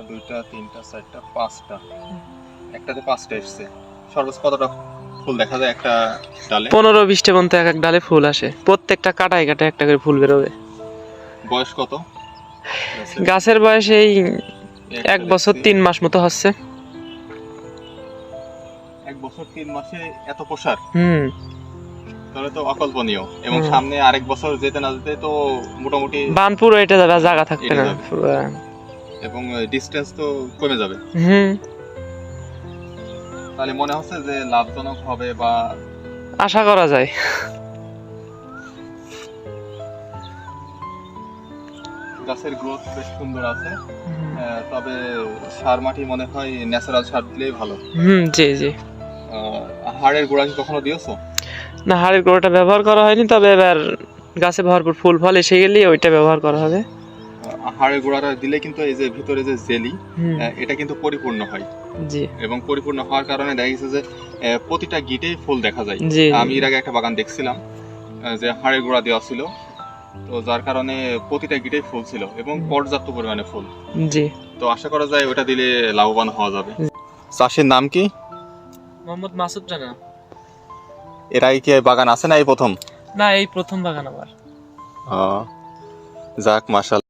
দুইটা তিনটা চারটা পাঁচটা, একটাতে পাঁচটা এসছে। সর্বোচ্চ কতটা ফুল দেখা যায় একটা ডালে? 15-20টা পর্যন্ত এক এক ডালে ফুল আসে, প্রত্যেকটা কাটায় কাটায় একটা করে ফুল বেরোবে। বয়স কত গাছের বয়স এই 1 বছর 3 মাস মতো হচ্ছে। 1 বছর 3 মাসে এত প্রসার, তাহলে তো অকল্পনীয়। এবং সামনে আরেক বছর যেতে না যেতে তো মোটামুটি বান পুরো এটা যাবে, জায়গা থাকবে না। এবং ডিসটেন্স তো কমে যাবে। তাহলে মনে হচ্ছে যে লাভজনক হবে বা আশা করা যায়। গাছের গ্রোথ বেশ সুন্দর আছে, তবে সার মাটি মনে হয় ন্যাচারাল সার দিলেই ভালো। জি জি। হাড়ের গোড়া কি কখনো দিয়েছো? না, হাড়ের গোড়াটা ব্যবহার করা হয়নি, তবে এবার গাছে ভরপুর ফুল ফল এসে গেলে ওইটা ব্যবহার করা হবে। হাড়ের গোড়াটা দিলে কিন্তু এই যে ভিতরে যে জেলি, এটা কিন্তু পরিপূর্ণ হয়। জি। এবং পরিপূর্ণ হওয়ার কারণে দেখা গেছে যে প্রতিটা গিটেই ফুল দেখা যায়। আমি এর আগে একটা বাগান দেখছিলাম যে হাড়ের গোড়া দেওয়া ছিল, তো যার কারণে প্রতিটা গিটেই ফুল ছিল এবং পর্যাপ্ত পরিমাণে ফুল। জি। তো আশা করা যায় ওটা দিলে লাভবান হওয়া যাবে। চাষির নাম কি? মোহাম্মদ মাসুদ রানা। এর আগে কি বাগান আছে না এই প্রথম? না, এই প্রথম বাগান আমার। যাক, মাশাআল্লাহ।